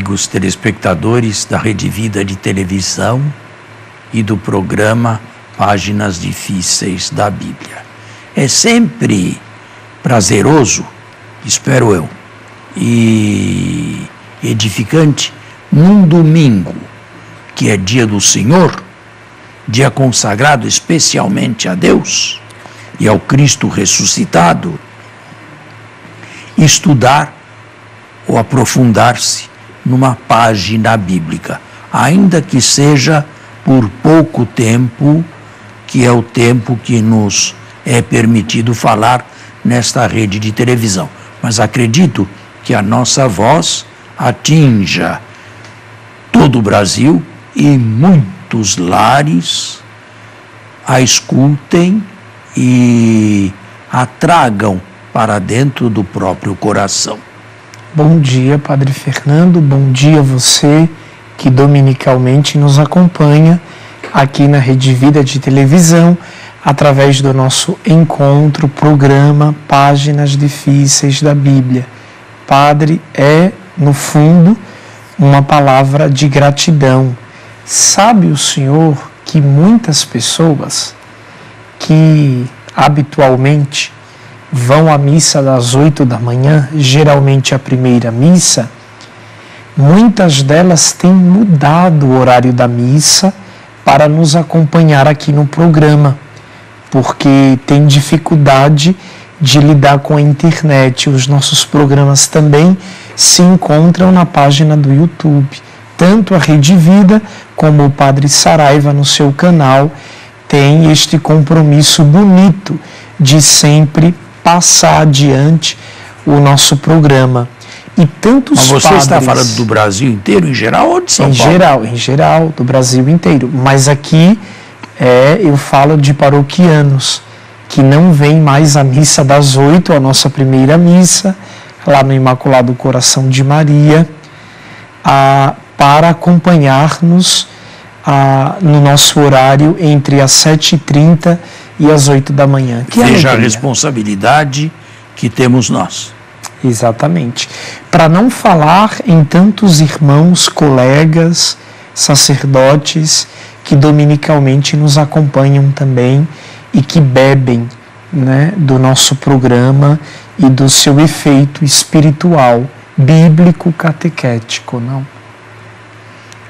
amigos telespectadores da Rede Vida de televisão e do programa Páginas Difíceis da Bíblia. É sempre prazeroso, espero eu, e edificante, num domingo, que é dia do Senhor, dia consagrado especialmente a Deus e ao Cristo ressuscitado, estudar ou aprofundar-se numa página bíblica, ainda que seja por pouco tempo, que é o tempo que nos é permitido falar nesta rede de televisão. Mas acredito que a nossa voz atinja todo o Brasil e muitos lares a escutem e a tragam para dentro do próprio coração. Bom dia, Padre Fernando, bom dia a você que dominicalmente nos acompanha aqui na Rede Vida de televisão, através do nosso encontro, programa Páginas Difíceis da Bíblia. Padre, é, no fundo, uma palavra de gratidão. Sabe o Senhor que muitas pessoas que habitualmente vão à missa das 8 da manhã, geralmente a primeira missa, muitas delas têm mudado o horário da missa para nos acompanhar aqui no programa, porque tem dificuldade de lidar com a internet. Os nossos programas também se encontram na página do YouTube. Tanto a Rede Vida como o Padre Saraiva no seu canal tem este compromisso bonito de sempre passar adiante o nosso programa. E tantos Mas você padres, está falando do Brasil inteiro, em geral, ou de São Paulo? Em geral, do Brasil inteiro. Mas aqui eu falo de paroquianos que não vêm mais à missa das 8, a nossa primeira missa, lá no Imaculado Coração de Maria, para acompanhar-nos no nosso horário entre as 7h30 e as 8 da manhã. Veja a responsabilidade que temos nós. Exatamente. Para não falar em tantos irmãos, colegas, sacerdotes que dominicalmente nos acompanham também e que bebem, né, do nosso programa e do seu efeito espiritual, bíblico, catequético, não?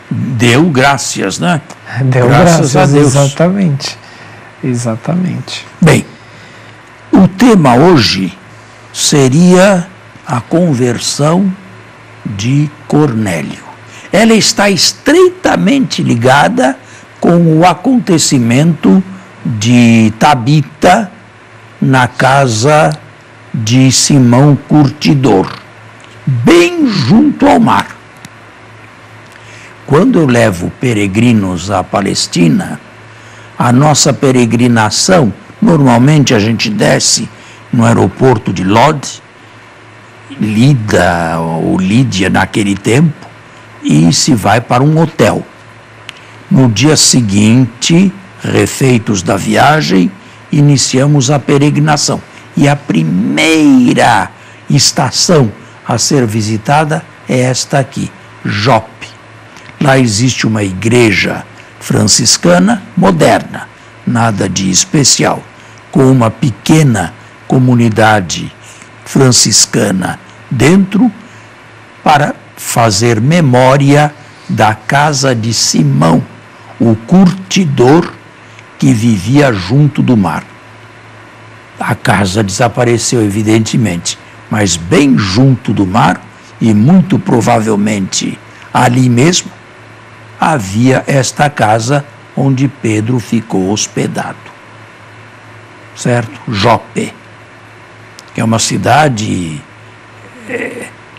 Deu graças, né? Deu graças a Deus. Exatamente. Bem, o tema hoje seria a conversão de Cornélio. Ela está estreitamente ligada com o acontecimento de Tabita na casa de Simão Curtidor, bem junto ao mar. Quando eu levo peregrinos à Palestina, a nossa peregrinação, normalmente a gente desce no aeroporto de Lod, Lida ou Lídia naquele tempo, e se vai para um hotel. No dia seguinte, refeitos da viagem, iniciamos a peregrinação. E a primeira estação a ser visitada é esta aqui, Jope. Lá existe uma igreja franciscana moderna, nada de especial, com uma pequena comunidade franciscana dentro, para fazer memória da casa de Simão, o curtidor que vivia junto do mar. A casa desapareceu, evidentemente, mas bem junto do mar, e muito provavelmente ali mesmo, havia esta casa onde Pedro ficou hospedado. Certo? Jope, que é uma cidade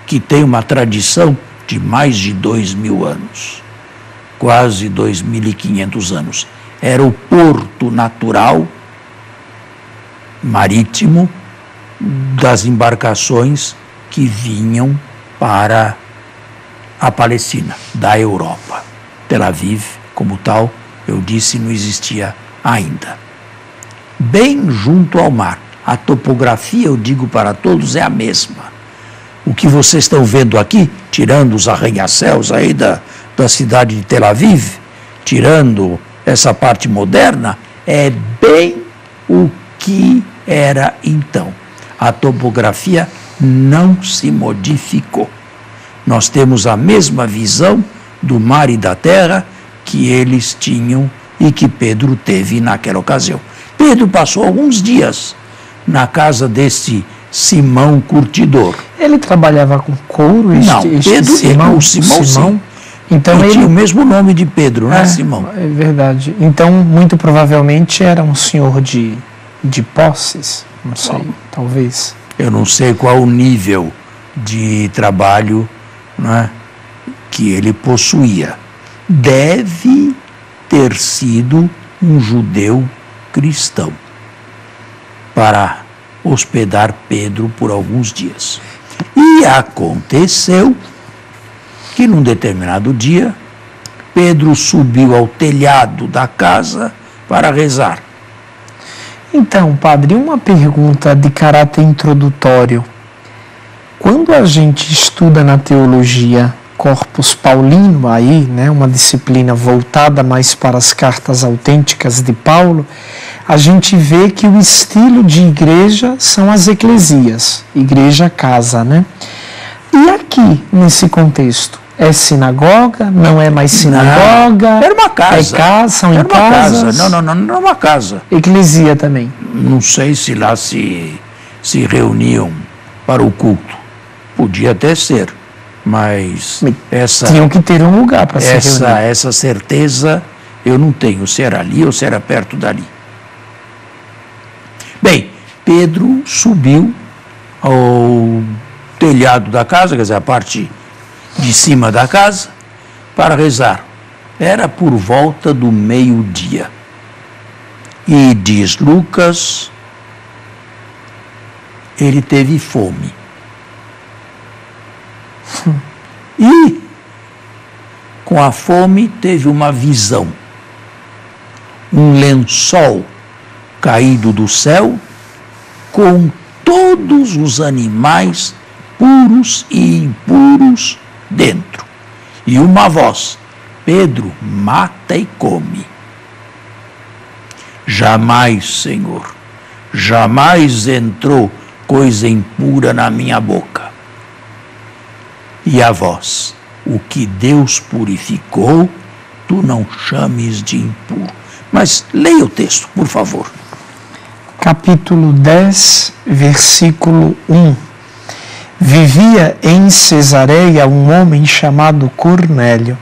que tem uma tradição de mais de 2.000 anos, quase 2.500 anos. Era o porto natural marítimo das embarcações que vinham para a Palestina, da Europa. Tel Aviv, como tal, eu disse, não existia ainda. Bem junto ao mar. A topografia, eu digo para todos, é a mesma. O que vocês estão vendo aqui, tirando os arranha-céus aí da cidade de Tel Aviv, tirando essa parte moderna, é bem o que era então. A topografia não se modificou. Nós temos a mesma visão do mar e da terra que eles tinham e que Pedro teve naquela ocasião. Pedro passou alguns dias na casa desse Simão Curtidor. Ele trabalhava com couro? Simão, sim. Então ele tinha o mesmo nome de Pedro, né, Simão? É verdade. Então, muito provavelmente era um senhor de posses, não sei, talvez. Eu não sei qual o nível de trabalho, né, que ele possuía. Deve ter sido um judeu cristão para hospedar Pedro por alguns dias. E aconteceu que num determinado dia, Pedro subiu ao telhado da casa para rezar. Então, padre, uma pergunta de caráter introdutório. Quando a gente estuda na teologia Corpus Paulino, aí, né, uma disciplina voltada mais para as cartas autênticas de Paulo, a gente vê que o estilo de igreja são as eclesias, igreja-casa, né? E aqui, nesse contexto, é sinagoga? Não é mais sinagoga? Não, era uma casa. É casa, são em casas? Não era uma casa. Eclesia também? Não sei se lá se reuniam para o culto. Podia até ser, mas tinham que ter um lugar para se reunir. Essa certeza eu não tenho, se era ali ou se era perto dali. Bem, Pedro subiu ao telhado da casa, quer dizer, a parte de cima da casa, para rezar. Era por volta do meio-dia. E diz Lucas, ele teve fome. E, com a fome, teve uma visão. Um lençol caído do céu, com todos os animais puros e impuros dentro. E uma voz: Pedro, mata e come. Jamais, Senhor, jamais entrou coisa impura na minha boca. E a voz: o que Deus purificou, tu não chames de impuro. Mas leia o texto, por favor. Capítulo 10, versículo 1. Vivia em Cesareia um homem chamado Cornélio,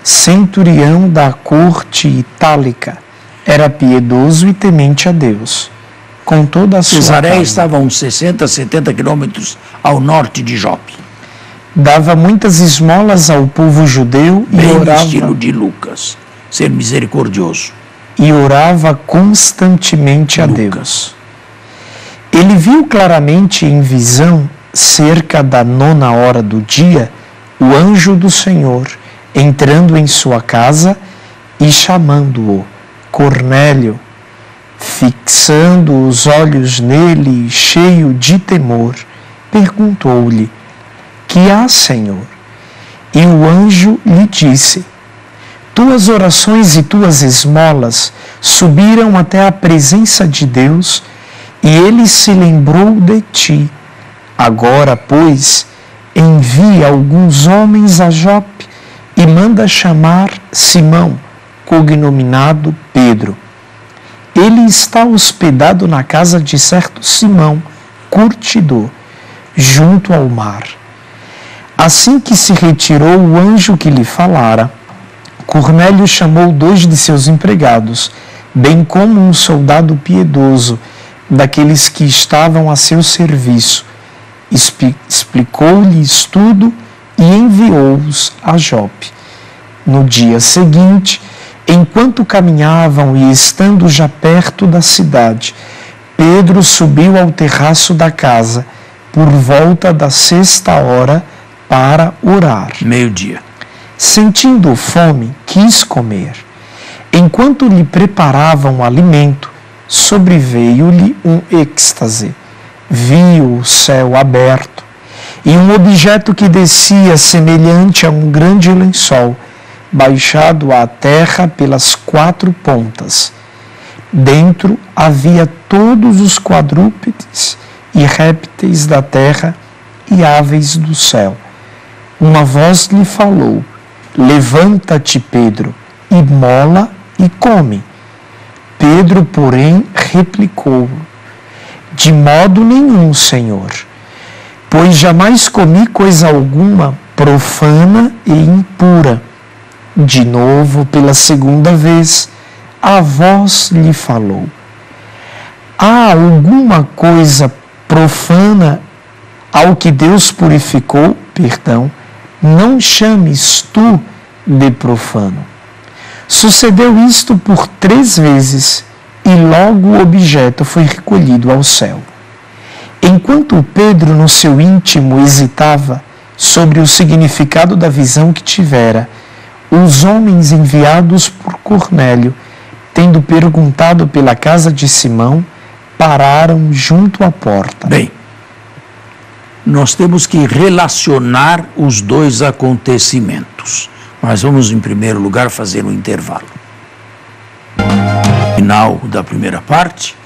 centurião da corte itálica. Era piedoso e temente a Deus. Com toda a sua Cesareia estava a uns 60, 70 quilômetros ao norte de Jope. Dava muitas esmolas ao povo judeu e Bem orava. no estilo de Lucas, ser misericordioso. E orava constantemente a Deus. Ele viu claramente em visão, cerca da 9ª do dia, o anjo do Senhor entrando em sua casa e chamando-o: Cornélio. Fixando os olhos nele, cheio de temor, perguntou-lhe: que há, Senhor? E o anjo lhe disse: tuas orações e tuas esmolas subiram até a presença de Deus, e ele se lembrou de ti. Agora, pois, envia alguns homens a Jope e manda chamar Simão, cognominado Pedro. Ele está hospedado na casa de certo Simão, curtidor, junto ao mar. Assim que se retirou o anjo que lhe falara, Cornélio chamou 2 de seus empregados, bem como um soldado piedoso, daqueles que estavam a seu serviço. Explicou-lhes tudo e enviou-os a Jope. No dia seguinte, enquanto caminhavam e estando já perto da cidade, Pedro subiu ao terraço da casa, por volta da 6ª para orar. Meio-dia. Sentindo fome, quis comer. Enquanto lhe preparavam o alimento, sobreveio-lhe um êxtase. Viu o céu aberto e um objeto que descia semelhante a um grande lençol, baixado à terra pelas 4 pontas. Dentro havia todos os quadrúpedes e répteis da terra e aves do céu. Uma voz lhe falou: levanta-te, Pedro, e mola e come. Pedro, porém, replicou: de modo nenhum, Senhor, pois jamais comi coisa alguma profana e impura. De novo, pela segunda vez, a voz lhe falou: há alguma coisa profana ao que Deus purificou? Perdão, não chames tu de profano. Sucedeu isto por 3 vezes, e logo o objeto foi recolhido ao céu. Enquanto Pedro, no seu íntimo, hesitava sobre o significado da visão que tivera, os homens enviados por Cornélio, tendo perguntado pela casa de Simão, pararam junto à porta. Bem, nós temos que relacionar os 2 acontecimentos. Mas vamos, em primeiro lugar, fazer um intervalo. No final da primeira parte,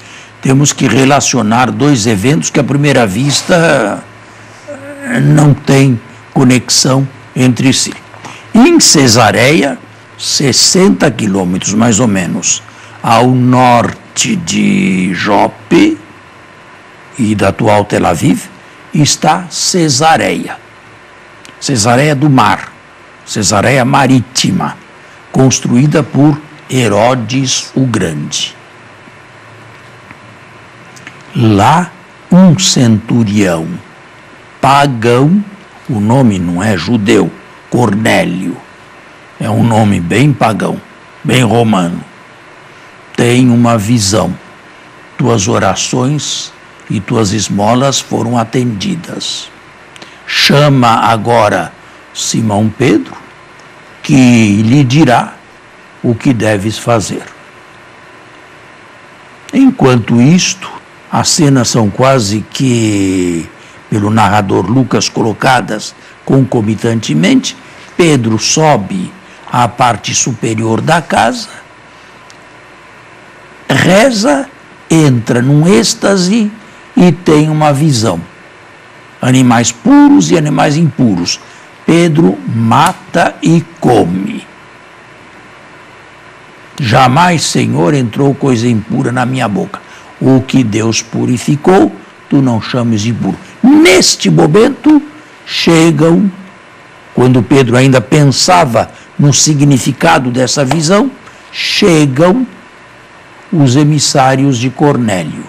temos que relacionar 2 eventos que, à primeira vista, não têm conexão entre si. Em Cesareia, 60 quilômetros, mais ou menos, ao norte de Jope e da atual Tel Aviv, está Cesareia. Cesareia do Mar. Cesareia Marítima, construída por Herodes o Grande. Lá, um centurião pagão, o nome não é judeu, Cornélio, é um nome bem pagão, bem romano, tem uma visão. Tuas orações e tuas esmolas foram atendidas. Chama agora Simão Pedro, que lhe dirá o que deves fazer. Enquanto isto, as cenas são quase que, pelo narrador Lucas, colocadas concomitantemente. Pedro sobe à parte superior da casa, reza, entra num êxtase e tem uma visão. Animais puros e animais impuros. Pedro mata e come. Jamais, Senhor, entrou coisa impura na minha boca. O que Deus purificou, tu não chames de impuro. Neste momento, chegam, quando Pedro ainda pensava no significado dessa visão, chegam os emissários de Cornélio.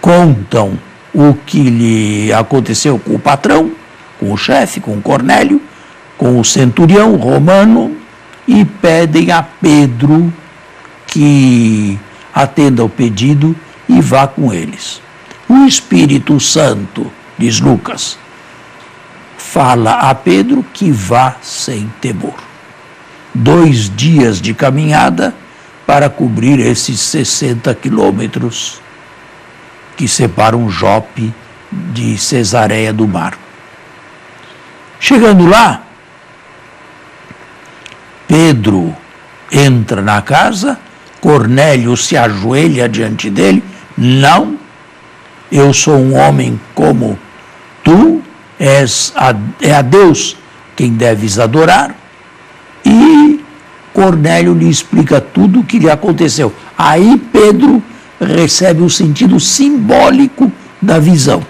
Contam o que lhe aconteceu com o patrão, com o chefe, com o Cornélio, com o centurião romano, e pedem a Pedro que atenda ao pedido e vá com eles. O Espírito Santo, diz Lucas, fala a Pedro que vá sem temor. 2 dias de caminhada para cobrir esses 60 quilômetros que separam Jope de Cesareia do Mar. Chegando lá, Pedro entra na casa, Cornélio se ajoelha diante dele. Não, eu sou um homem como tu, é a Deus quem deves adorar. E Cornélio lhe explica tudo o que lhe aconteceu. Aí Pedro recebe o sentido simbólico da visão.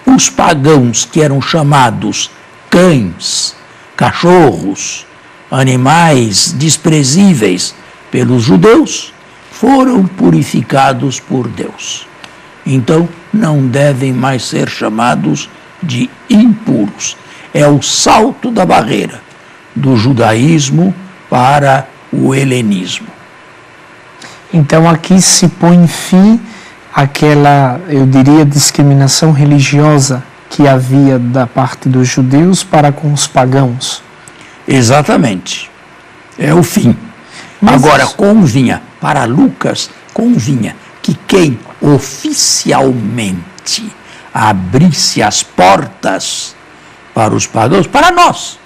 Os pagãos, que eram chamados cães, cachorros, animais desprezíveis pelos judeus, foram purificados por Deus. Então, não devem mais ser chamados de impuros. É o salto da barreira do judaísmo para o helenismo. Então, aqui se põe fim àquela, eu diria, discriminação religiosa que havia da parte dos judeus para com os pagãos. Exatamente. É o fim. Mas agora, convinha, para Lucas, convinha que quem oficialmente abrisse as portas para os pagãos, para nós,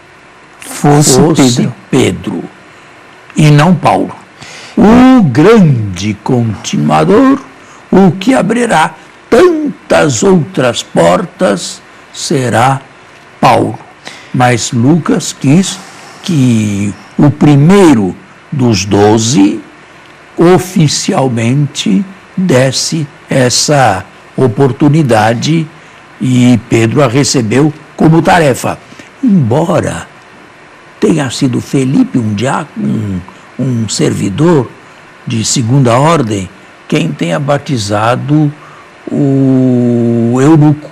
fosse Pedro e não Paulo. O grande continuador, o que abrirá tantas outras portas, será Paulo. Mas Lucas quis que o primeiro dos 12 oficialmente desse essa oportunidade e Pedro a recebeu como tarefa. Embora tenha sido Felipe um diácono, um servidor de segunda ordem, quem tenha batizado o eunuco,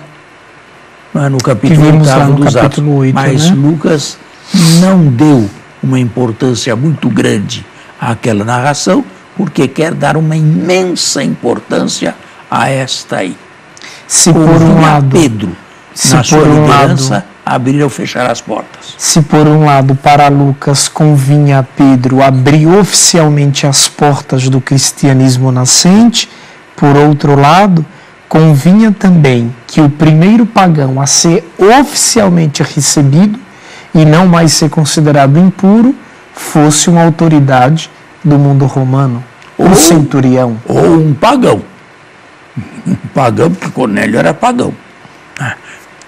no capítulo 8 dos Atos. Mas né? Lucas não deu uma importância muito grande àquela narração, porque quer dar uma imensa importância a esta aí. Se por um lado Pedro, na sua liderança, abrir ou fechar as portas. Se por um lado para Lucas convinha a Pedro abrir oficialmente as portas do cristianismo nascente, por outro lado convinha também que o primeiro pagão a ser oficialmente recebido e não mais ser considerado impuro fosse uma autoridade do mundo romano, um centurião. Ou um pagão. Um pagão, porque Cornélio era pagão.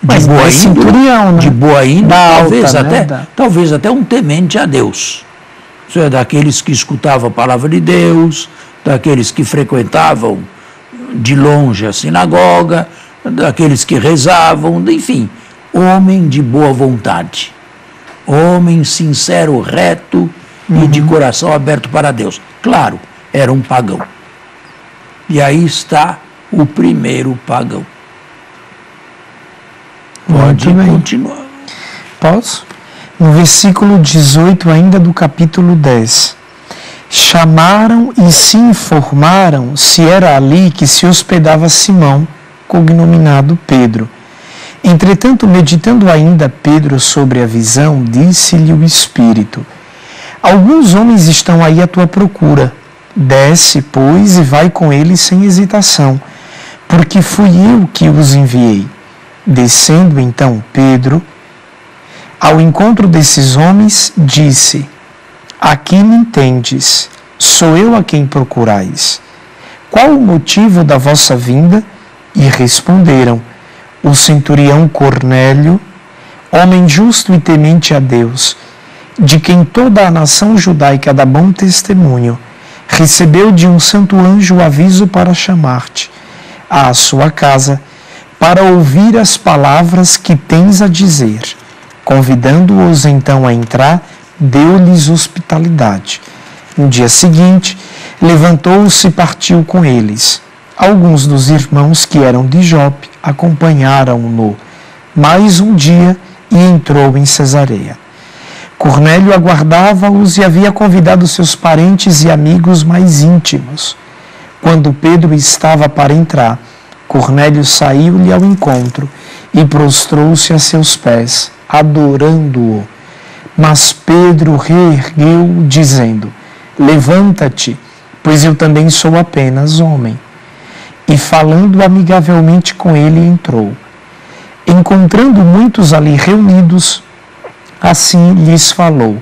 Mas boa índole, centurião, né? De boa índole, talvez, alta, até, né? talvez até um temente a Deus. Isso é, daqueles que escutavam a palavra de Deus, daqueles que frequentavam de longe a sinagoga, daqueles que rezavam, enfim, homem de boa vontade, homem sincero, reto e de coração aberto para Deus. Claro, era um pagão. E aí está o primeiro pagão. Pode continuar. Posso? No versículo 18 ainda do capítulo 10. Chamaram e se informaram se era ali que se hospedava Simão, cognominado Pedro. Entretanto, meditando ainda Pedro sobre a visão, disse-lhe o Espírito: alguns homens estão aí à tua procura. Desce, pois, e vai com eles sem hesitação, porque fui eu que os enviei. Descendo então Pedro ao encontro desses homens, disse: a quem me entendes? Sou eu a quem procurais. Qual o motivo da vossa vinda? E responderam: o centurião Cornélio, homem justo e temente a Deus, de quem toda a nação judaica dá bom testemunho, recebeu de um santo anjo o aviso para chamar-te à sua casa, para ouvir as palavras que tens a dizer. Convidando-os então a entrar, deu-lhes hospitalidade. No dia seguinte, levantou-se e partiu com eles. Alguns dos irmãos que eram de Jope acompanharam-no mais um dia e entrou em Cesareia. Cornélio aguardava-os e havia convidado seus parentes e amigos mais íntimos. Quando Pedro estava para entrar, Cornélio saiu-lhe ao encontro e prostrou-se a seus pés, adorando-o. Mas Pedro reergueu, dizendo: levanta-te, pois eu também sou apenas homem. E falando amigavelmente com ele, entrou. Encontrando muitos ali reunidos, assim lhes falou: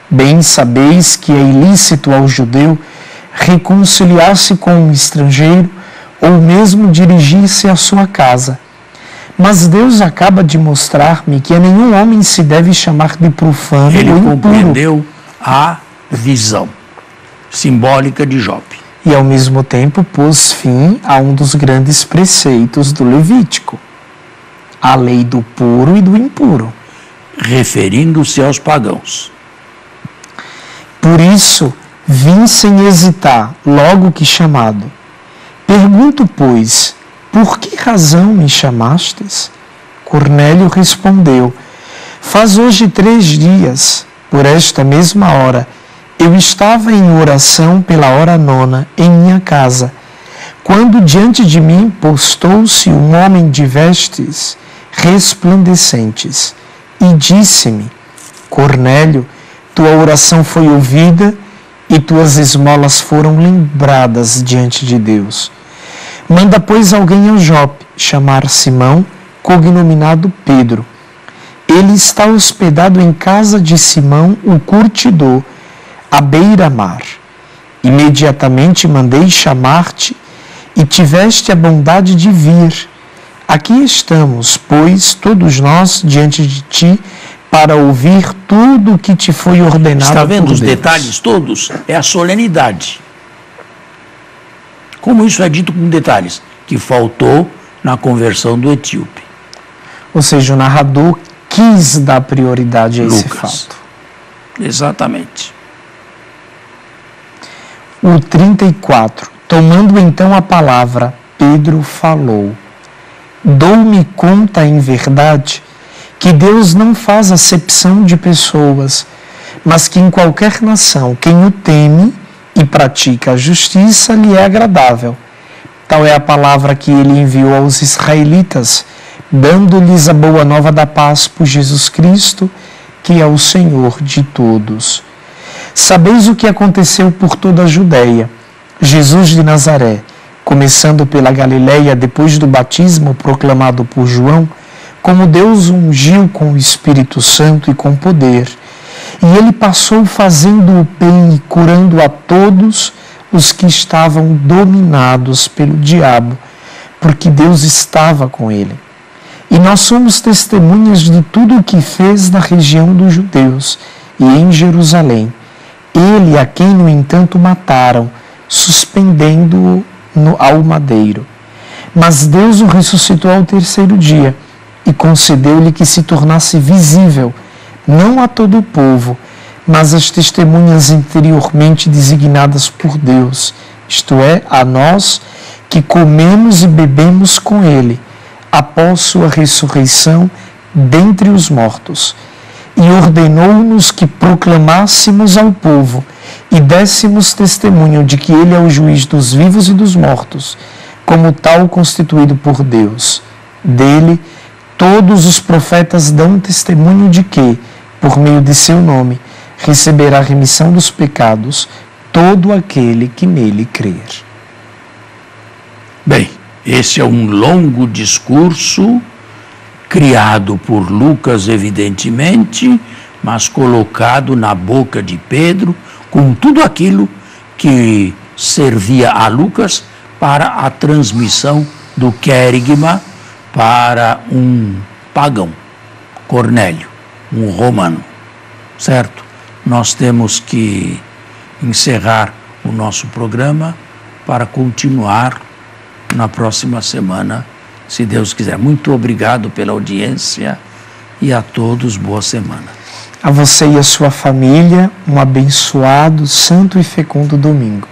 bem sabeis que é ilícito ao judeu reconciliar-se com um estrangeiro ou mesmo dirigir-se à sua casa. Mas Deus acaba de mostrar-me que a nenhum homem se deve chamar de profano ou impuro. Ele compreendeu a visão simbólica de Jope. E ao mesmo tempo pôs fim a um dos grandes preceitos do Levítico, a lei do puro e do impuro. Referindo-se aos pagãos. Por isso, vim sem hesitar, logo que chamado. Pergunto, pois, por que razão me chamastes? Cornélio respondeu: faz hoje 3 dias, por esta mesma hora, eu estava em oração pela hora 9 em minha casa, quando diante de mim postou-se um homem de vestes resplandecentes e disse-me: Cornélio, tua oração foi ouvida e tuas esmolas foram lembradas diante de Deus. Manda, pois, alguém a Jope, chamar Simão, cognominado Pedro. Ele está hospedado em casa de Simão, o curtidor, à beira-mar. Imediatamente mandei chamar-te e tiveste a bondade de vir. Aqui estamos, pois, todos nós diante de ti, para ouvir tudo o que te foi ordenado. Está vendo por os Deus. detalhes todos? É a solenidade. Como isso é dito com detalhes? Que faltou na conversão do etíope. Ou seja, o narrador quis dar prioridade a esse Lucas. fato. Exatamente. O 34. Tomando então a palavra, Pedro falou: dou-me conta em verdade que Deus não faz acepção de pessoas, mas que em qualquer nação quem o teme e pratica a justiça lhe é agradável. Tal é a palavra que ele enviou aos israelitas, dando-lhes a boa nova da paz por Jesus Cristo, que é o Senhor de todos. Sabeis o que aconteceu por toda a Judéia. Jesus de Nazaré, começando pela Galileia depois do batismo proclamado por João, como Deus o ungiu com o Espírito Santo e com poder, e ele passou fazendo o bem e curando a todos os que estavam dominados pelo diabo, porque Deus estava com ele. E nós somos testemunhas de tudo o que fez na região dos judeus e em Jerusalém. Ele, a quem, no entanto, mataram, suspendendo-o ao madeiro. Mas Deus o ressuscitou ao terceiro dia e concedeu-lhe que se tornasse visível, não a todo o povo, mas às testemunhas anteriormente designadas por Deus, isto é, a nós que comemos e bebemos com ele, após sua ressurreição dentre os mortos. E ordenou-nos que proclamássemos ao povo e dessemos testemunho de que ele é o juiz dos vivos e dos mortos, como tal constituído por Deus. Dele, todos os profetas dão testemunho de que, por meio de seu nome, receberá a remissão dos pecados todo aquele que nele crer. Bem, esse é um longo discurso criado por Lucas, evidentemente, mas colocado na boca de Pedro, com tudo aquilo que servia a Lucas para a transmissão do querigma para um pagão, Cornélio, um romano, certo? Nós temos que encerrar o nosso programa para continuar na próxima semana, se Deus quiser. Muito obrigado pela audiência e a todos boa semana. A você e a sua família, um abençoado, santo e fecundo domingo.